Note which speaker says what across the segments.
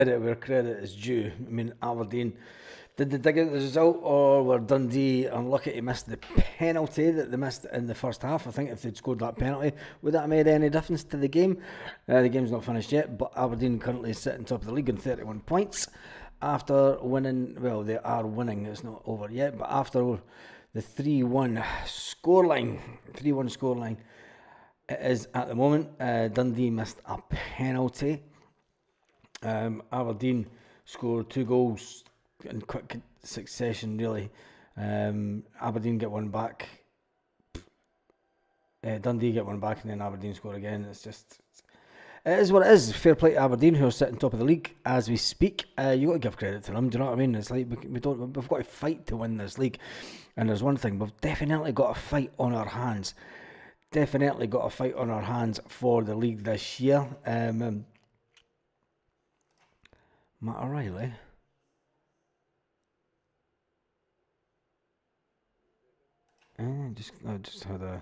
Speaker 1: Credit where credit is due. I mean, Aberdeen, did they dig out the result, or were Dundee unlucky to miss the penalty that they missed in the first half? I think if they'd scored that penalty, would that have made any difference to the game? The game's not finished yet, but Aberdeen currently sitting top of the league on 31 points after winning. Well, they are winning, it's not over yet, but after the 3-1 scoreline it is at the moment. Dundee missed a penalty. Aberdeen scored 2 goals in quick succession, really. Aberdeen get one back. Dundee get one back, and then Aberdeen score again. It is what it is. Fair play to Aberdeen, who are sitting top of the league as we speak. You got to give credit to them. Do you know what I mean? It's like we've got to fight to win this league. And there's one thing, we've definitely got a fight on our hands. Definitely got a fight on our hands for the league this year. Matt O'Reilly. I just had a.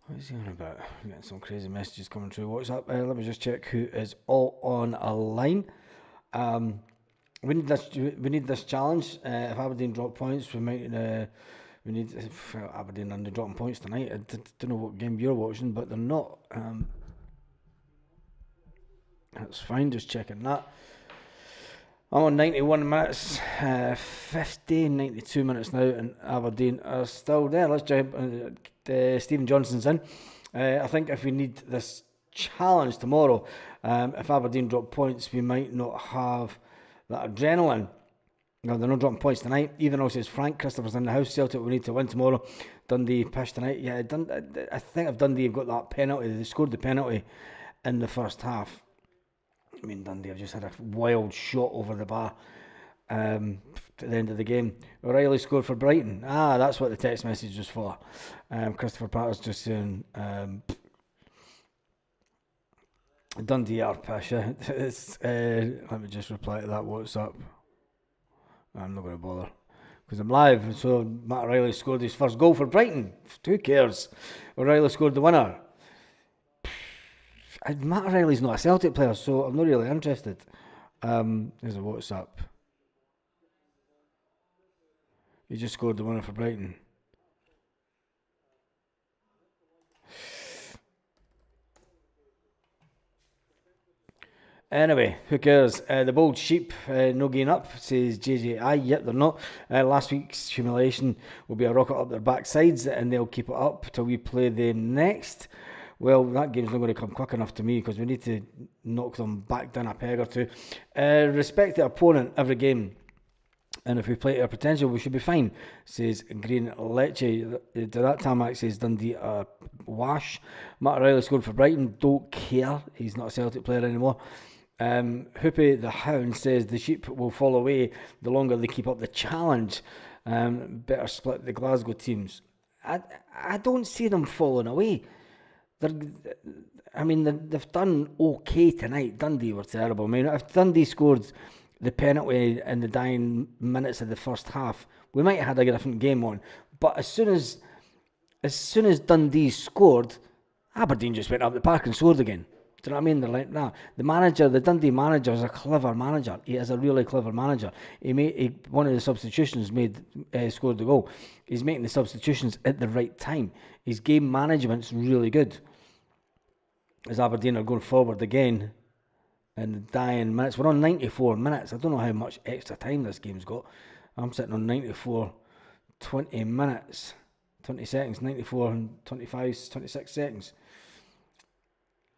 Speaker 1: What is he on about? I'm getting some crazy messages coming through WhatsApp. Let me just check who is all on a line. We need this challenge. If Aberdeen drop points, we might. We need Aberdeen and they're dropping points tonight. I don't know what game you're watching, but they're not. That's fine. Just checking that. I'm on 91 minutes, 92 minutes now, and Aberdeen are still there. Let's jump. Stephen Johnson's in. I think if we need this challenge tomorrow, if Aberdeen drop points, we might not have that adrenaline. No, they're not dropping points tonight. Even though says Frank Christopher's in the house. Celtic, we need to win tomorrow. Dundee pish tonight. Yeah, I think if Dundee have got that penalty, they scored the penalty in the first half. I mean, Dundee have just had a wild shot over the bar at the end of the game. O'Reilly scored for Brighton. That's what the text message was for. Christopher Patter's just saying Dundee are pish. Let me just reply to that WhatsApp. I'm not going to bother because I'm live. So Matt O'Reilly scored his first goal for Brighton. Who cares? O'Reilly scored the winner. Matt O'Reilly's not a Celtic player, so I'm not really interested. There's a WhatsApp. He just scored the winner for Brighton. Anyway, who cares? The bold sheep, no gain up, says JJI. Yep, they're not. Last week's humiliation will be a rocket up their backsides, and they'll keep it up till we play them next. Well, that game's not going to come quick enough to me because we need to knock them back down a peg or two. Respect the opponent every game. And if we play to our potential, we should be fine, says Green Lecce. To that Tamac says Dundee wash. Matt O'Reilly scored for Brighton. Don't care. He's not a Celtic player anymore. Hoopy the Hound says the sheep will fall away the longer they keep up the challenge. Better split the Glasgow teams. I don't see them falling away. They've done okay tonight. Dundee were terrible. I mean, if Dundee scored the penalty in the dying minutes of the first half, we might have had a different game on. But as soon as Dundee scored, Aberdeen just went up the park and scored again. Do you know what I mean? They're like, nah. The Dundee manager is a clever manager. He is a really clever manager. One of the substitutions scored the goal. He's making the substitutions at the right time. His game management's really good. As Aberdeen are going forward again in the dying minutes. We're on 94 minutes. I don't know how much extra time this game's got. I'm sitting on 94, 20 minutes, 20 seconds, 94 and 25, 26 seconds.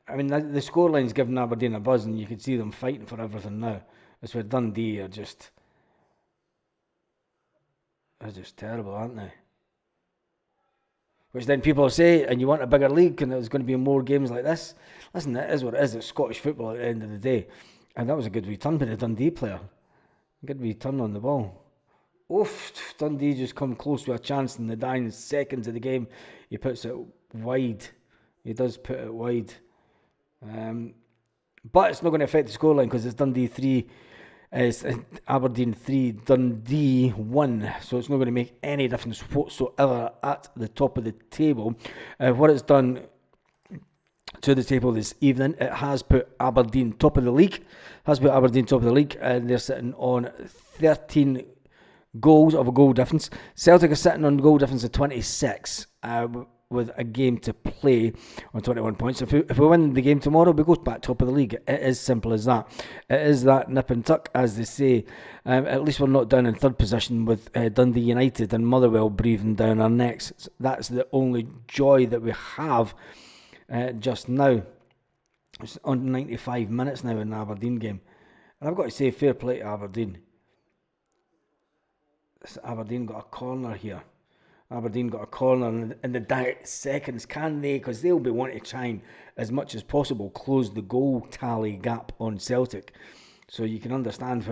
Speaker 1: I mean, the scoreline's giving Aberdeen a buzz, and you can see them fighting for everything now. It's where Dundee are just terrible, aren't they? Which then people say, and you want a bigger league, and there's going to be more games like this. Listen, it is what it is. It's Scottish football at the end of the day. And that was a good wee turn by the Dundee player. Good wee turn on the ball. Oof, Dundee just come close to a chance in the dying seconds of the game. He puts it wide. He does put it wide. But it's not going to affect the scoreline because it's Dundee 3, It's Aberdeen 3, Dundee 1, so it's not going to make any difference whatsoever at the top of the table. What it's done to the table this evening, it has put Aberdeen top of the league. And they're sitting on 13 goals of a goal difference. Celtic are sitting on goal difference of 26 with a game to play on 21 points. If we win the game tomorrow, we go back top of the league. It is simple as that. It is that nip and tuck, as they say. At least we're not down in third position with Dundee United and Motherwell breathing down our necks. That's the only joy that we have just now. It's on 95 minutes now in the Aberdeen game. And I've got to say, fair play to Aberdeen. Aberdeen got a corner here. Aberdeen got a corner in the direct seconds. Can they? Because they'll be wanting to try and, as much as possible, close the goal tally gap on Celtic. So you can understand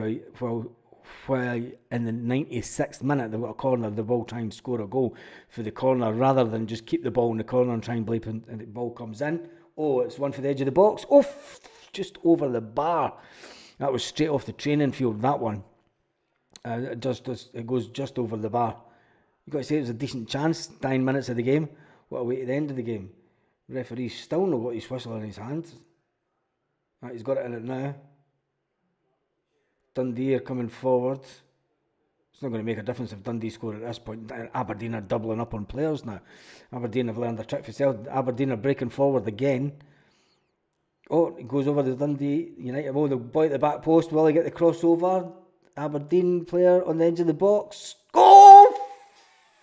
Speaker 1: why in the 96th minute they've got a corner, they will try and score a goal for the corner rather than just keep the ball in the corner and try and bleep and the ball comes in. Oh, it's one for the edge of the box. Oh, just over the bar. That was straight off the training field, that one. It goes just over the bar. You've got to say it was a decent chance, 9 minutes of the game. What a way to the end of the game. The referee's still not got his whistle in his hand. Right, he's got it in it now. Dundee are coming forward. It's not going to make a difference if Dundee score at this point. Aberdeen are doubling up on players now. Aberdeen have learned their trick for Celtic. Aberdeen are breaking forward again. Oh, it goes over the Dundee United. Oh, the boy at the back post. Will he get the crossover? Aberdeen player on the edge of the box. Goal!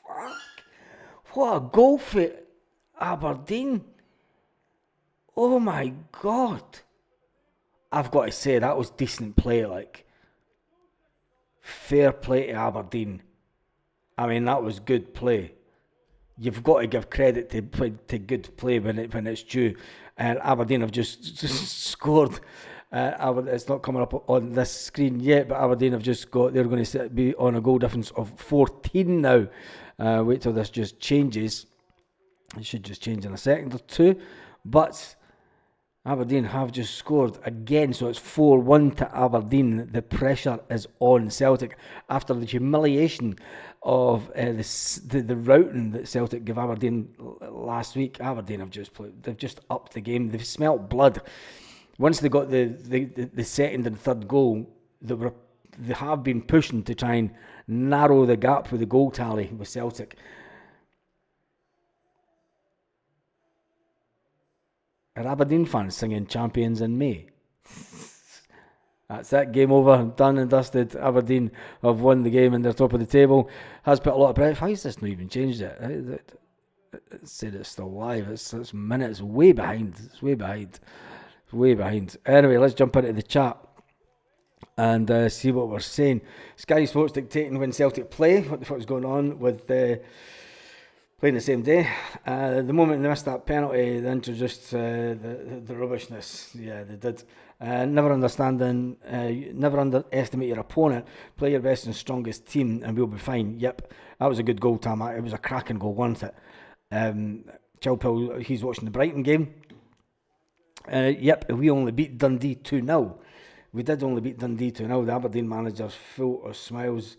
Speaker 1: Fuck! What a goal for Aberdeen. Oh my God. I've got to say, that was decent play, like. Fair play to Aberdeen. I mean, that was good play. You've got to give credit to good play when it's due. And Aberdeen have just scored. It's not coming up on this screen yet, but Aberdeen have just got. They're going to be on a goal difference of 14 now. Wait till this just changes. It should just change in a second or two. But Aberdeen have just scored again, so it's 4-1 to Aberdeen. The pressure is on Celtic after the humiliation of the routing that Celtic gave Aberdeen last week. Aberdeen have they've just upped the game. They've smelt blood. Once they got the second and third goal, they have been pushing to try and narrow the gap with the goal tally with Celtic. Are Aberdeen fans singing Champions in May? That's it, game over, done and dusted. Aberdeen have won the game and they're top of the table. Has put a lot of pressure. Why has this not even changed it? It said it's still live. It's minutes way behind. It's way behind. Anyway, let's jump into the chat and see what we're saying. Sky Sports dictating when Celtic play. What the fuck is going on with playing the same day? The moment they missed that penalty, they introduced the rubbishness. Yeah, they did. Never underestimate your opponent. Play your best and strongest team, and we'll be fine. Yep, that was a good goal, Tam. It was a cracking goal, wasn't it? Chilpel, he's watching the Brighton game. Yep, we only beat Dundee 2-0. We did only beat Dundee 2-0. The Aberdeen manager's full of smiles.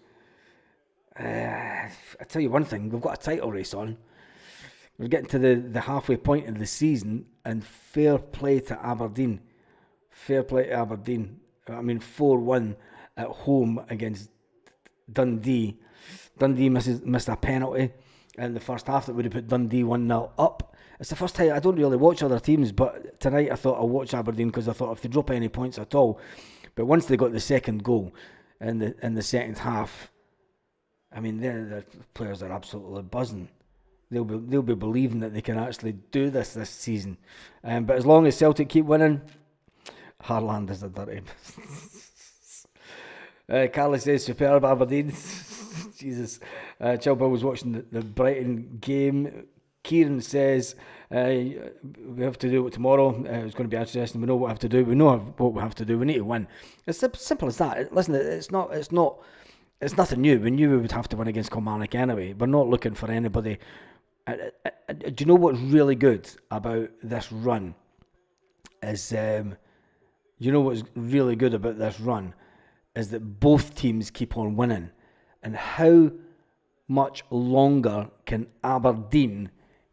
Speaker 1: I tell you one thing, we've got a title race on. We're getting to the halfway point of the season, and fair play to Aberdeen. I mean, 4-1 at home against Dundee. Dundee missed a penalty in the first half that would have put Dundee 1-0 up. It's the first time. I don't really watch other teams, but tonight I thought I'll watch Aberdeen because I thought if they drop any points at all. But once they got the second goal in the second half, I mean, the players are absolutely buzzing. They'll be believing that they can actually do this season. But as long as Celtic keep winning, Harland is a dirty. Carly says superb Aberdeen. Jesus. Chilpel was watching the Brighton game. Kieran says we have to do it tomorrow. It's going to be interesting. We know what we have to do. We know what we have to do. We need to win. It's simple as that. Listen, it's nothing new. We knew we would have to win against Kilmarnock anyway. We're not looking for anybody. Do you know what's really good about this run? is that both teams keep on winning. And how much longer can Aberdeen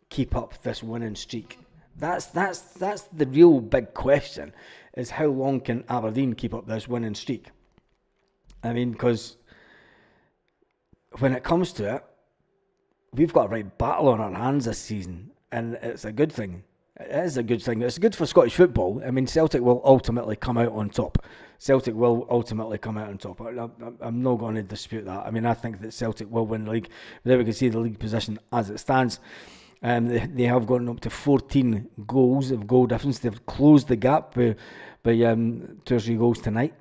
Speaker 1: keep up this winning streak? That's the real big question, is how long can Aberdeen keep up this winning streak? I mean, because when it comes to it, we've got a right battle on our hands this season, and it's a good thing. It is a good thing. It's good for Scottish football. I mean, Celtic will ultimately come out on top. Celtic will ultimately come out on top. I'm not going to dispute that. I mean, I think that Celtic will win the league. But there we can see the league position as it stands. They have gotten up to 14 goals of goal difference. They've closed the gap by 2 or 3 goals tonight.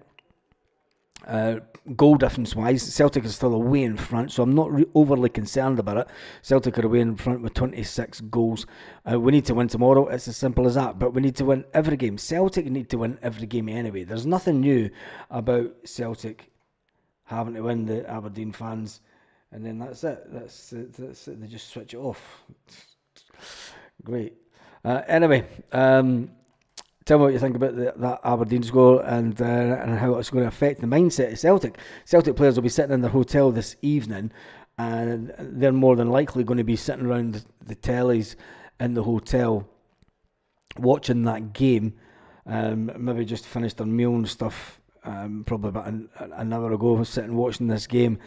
Speaker 1: Goal difference wise, Celtic is still away in front, so I'm not overly concerned about it. Celtic are away in front with 26 goals. We need to win tomorrow. It's as simple as that. But we need to win every game. Celtic need to win every game anyway. There's nothing new about Celtic having to win, the Aberdeen fans, and then that's it. That's it. They just switch it off. Great. Anyway. Tell me what you think about that Aberdeen score and how it's going to affect the mindset of Celtic. Celtic players will be sitting in their hotel this evening, and they're more than likely going to be sitting around the tellies in the hotel watching that game. Maybe just finished their meal and stuff, probably about an hour ago, sitting watching this game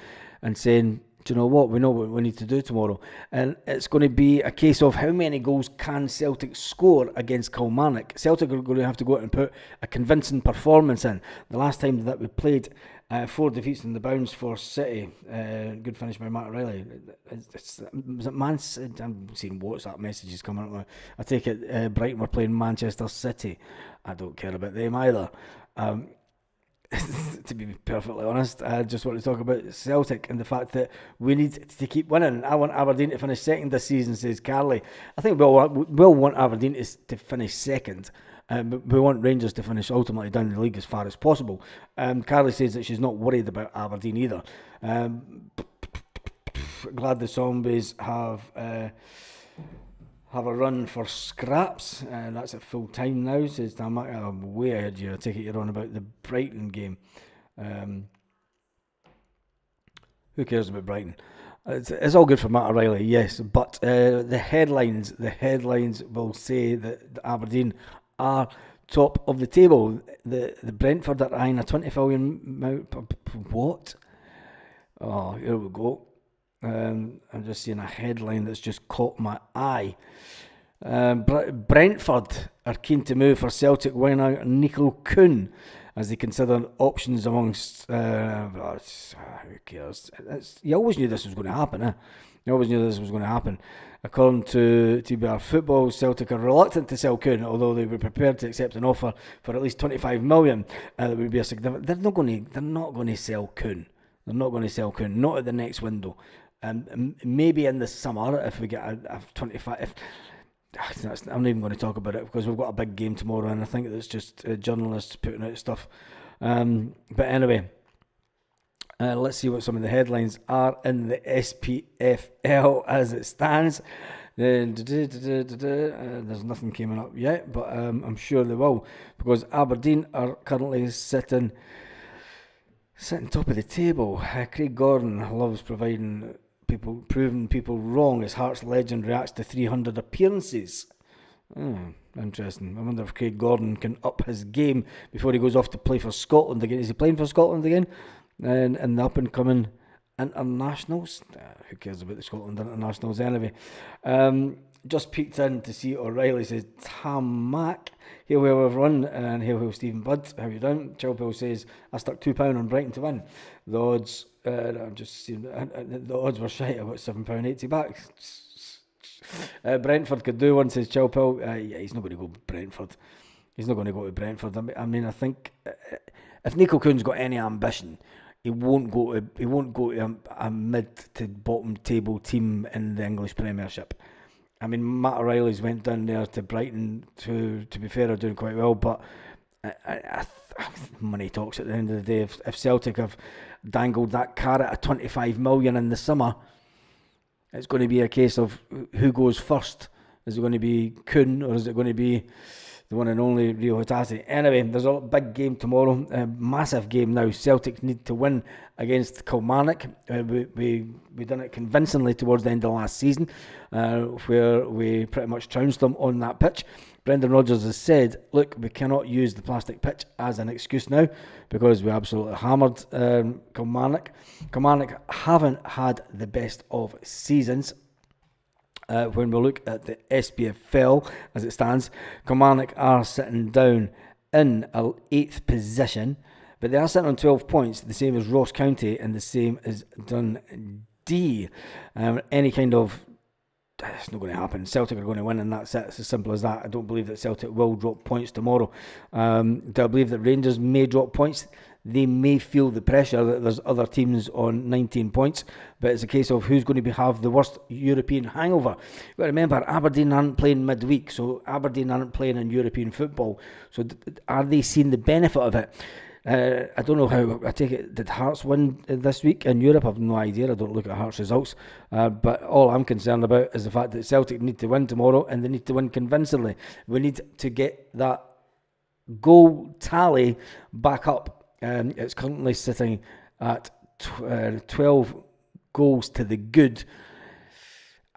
Speaker 1: and saying, do you know what? We know what we need to do tomorrow. And it's going to be a case of how many goals can Celtic score against Kilmarnock. Celtic are going to have to go out and put a convincing performance in. The last time that we played, 4 defeats in the bounds for City. Good finish by Matt O'Reilly. Was it Man City? I'm seeing WhatsApp messages coming up. I take it Brighton were playing Manchester City. I don't care about them either. To be perfectly honest, I just want to talk about Celtic and the fact that we need to keep winning. I want Aberdeen to finish second this season, says Carly. I think we'll want Aberdeen to finish second. But we want Rangers to finish ultimately down the league as far as possible. Carly says that she's not worried about Aberdeen either. Glad the Zombies have a run for scraps, and that's at full time now. Says Tamak, I'm way ahead of you. I take it you're on about the Brighton game. Who cares about Brighton? It's all good for Matt O'Reilly, yes, but the headlines will say that Aberdeen are top of the table. The Brentford are eyeing a 20 million. What? Oh, here we go. I'm just seeing a headline that's just caught my eye. Brentford are keen to move for Celtic winger Nico Kuhn as they consider options amongst. Who cares? You always knew this was going to happen, eh? You always knew this was going to happen. According to TBR Football, Celtic are reluctant to sell Kuhn, although they were prepared to accept an offer for at least 25 million. That would be a significant. They're not going to sell Kuhn. They're not going to sell Kuhn. Not at the next window. Maybe in the summer if we get a 25. I'm not even going to talk about it because we've got a big game tomorrow, and I think it's just journalists putting out stuff. But anyway, let's see what some of the headlines are in the SPFL as it stands. There's nothing coming up yet, but I'm sure they will, because Aberdeen are currently sitting top of the table. Craig Gordon loves proving people wrong as Hearts legend reacts to 300 appearances. Interesting. I wonder if Craig Gordon can up his game before he goes off to play for Scotland again. Is he playing for Scotland again? And the up and coming internationals? Who cares about the Scotland internationals anyway? Just peeked in to see O'Reilly. Says Tamak. Hail hail everyone, and hail hail Stephen Budd. How you doing? Chilpel says I stuck £2 on Brighton to win. The odds, I'm just seeing the odds were shite. About £7.80 back. Brentford could do one, says Chilpel. Yeah, he's not going to go Brentford. He's not going to go to Brentford. I mean, I think if Nico Kuhn's got any ambition, he won't go to a mid to bottom table team in the English Premiership. I mean, Matt O'Reilly's went down there to Brighton to be fair, are doing quite well, but money talks at the end of the day. If Celtic have dangled that carrot at 25 million in the summer, it's going to be a case of who goes first. Is it going to be Kuhn or is it going to be the one and only Rio Hitachi. Anyway, there's a big game tomorrow, a massive game now. Celtic need to win against Kilmarnock. We done it convincingly towards the end of last season, where we pretty much trounced them on that pitch. Brendan Rodgers has said, look, we cannot use the plastic pitch as an excuse now because we absolutely hammered Kilmarnock. Kilmarnock haven't had the best of seasons. When we look at the SPFL as it stands, Kilmarnock are sitting down in 8th position, but they are sitting on 12 points, the same as Ross County and the same as Dundee. Any kind of it's not going to happen. Celtic are going to win, and that's it. It's as simple as that. I don't believe that Celtic will drop points tomorrow. Do I believe that Rangers may drop points? They may feel the pressure that there's other teams on 19 points, but it's a case of who's going to have the worst European hangover. You've got to remember, Aberdeen aren't playing midweek, so Aberdeen aren't playing in European football. So are they seeing the benefit of it? I don't know how. I take it, did Hearts win this week in Europe? I've no idea. I don't look at Hearts results. But all I'm concerned about is the fact that Celtic need to win tomorrow, and they need to win convincingly. We need to get that goal tally back up. It's currently sitting at 12 goals to the good.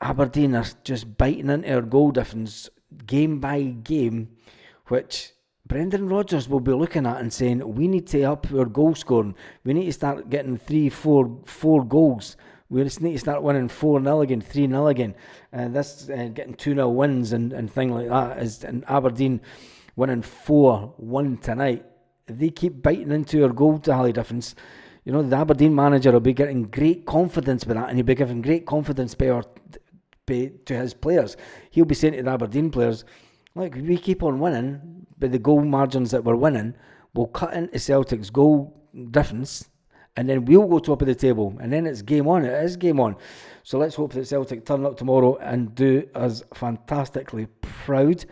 Speaker 1: Aberdeen are just biting into our goal difference game by game, which Brendan Rodgers will be looking at and saying, we need to up our goal scoring. We need to start getting 4 goals. We just need to start winning 4-0 again, 3-0 again. This getting 2-0 wins and thing like that. And Aberdeen winning 4-1 tonight. If they keep biting into our goal tally difference, you know, the Aberdeen manager will be getting great confidence with that, and he'll be giving great confidence to his players. He'll be saying to the Aberdeen players, look, we keep on winning, but the goal margins that we're winning will cut into Celtic's goal difference, and then we'll go top of the table, and then it's game on. It is game on. So let's hope that Celtic turn up tomorrow and do us fantastically proud.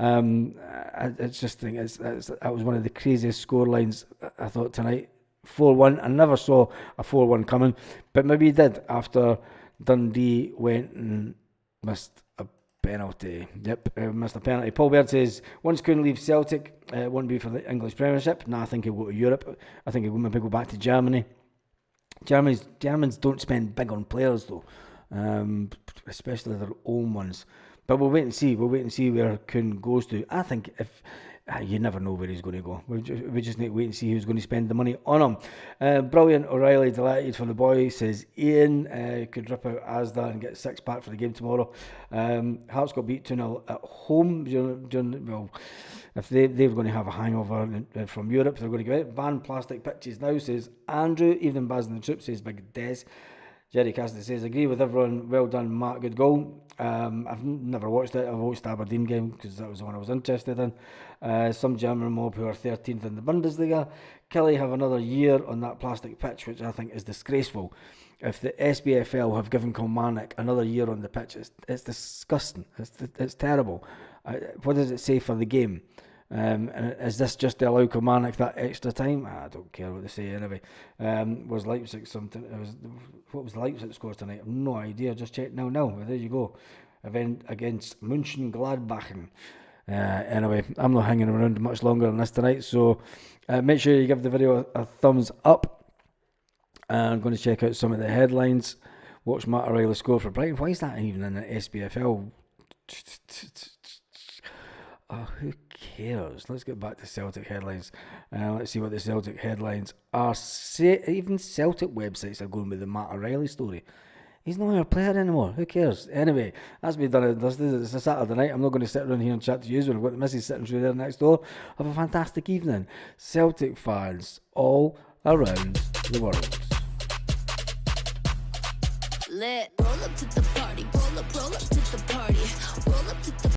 Speaker 1: I just think that was one of the craziest score lines I thought tonight. 4-1. I never saw a 4-1 coming, but maybe he did after Dundee went and missed a penalty. Missed a penalty. Paul Baird says, once Kuhn leaves Celtic, it won't be for the English Premiership. I think he'll go to Europe. I think he'll maybe go back to Germany. Germans don't spend big on players though, especially their own ones. But we'll wait and see. We'll wait and see where Kuhn goes to. I think if you never know where he's going to go. We just need to wait and see who's going to spend the money on him. Brilliant. O'Reilly, delighted for the boy, says Ian. Could rip out Asda and get 6-pack for the game tomorrow. Hearts got beat 2-0 at home. Well, if they're going to have a hangover from Europe, they're going to go out. Ban plastic pitches now, says Andrew. Evening Baz and the Troop, says Big Des. Jerry Cassidy says, agree with everyone. Well done, Matt. Good goal. I've never watched it. I've watched the Aberdeen game because that was the one I was interested in. Some German mob who are 13th in the Bundesliga. Kelly have another year on that plastic pitch, which I think is disgraceful. If the SBFL have given Kilmarnock another year on the pitch, it's disgusting. It's terrible. What does it say for the game? And is this just to allow Kilmarnock that extra time? I don't care what they say anyway. Was Leipzig something? What was Leipzig score tonight? I've no idea. Just check now. Well, there you go. Event against Mönchengladbach. Anyway, I'm not hanging around much longer on this tonight, so make sure you give the video a thumbs up. I'm going to check out some of the headlines. Watch Matt O'Reilly score for Brighton. Why is that even in the SPFL? Oh, who cares? Let's get back to Celtic headlines. Let's see what the Celtic headlines are. Even Celtic websites are going with the Matt O'Reilly story. He's not our player anymore. Who cares? Anyway, that's me done. It's a Saturday night. I'm not going to sit around here and chat to you when I've got the missus sitting through there next door. Have a fantastic evening. Celtic fans all around the world.
Speaker 2: Lit. Roll up to the party. Roll up to the party. Roll up to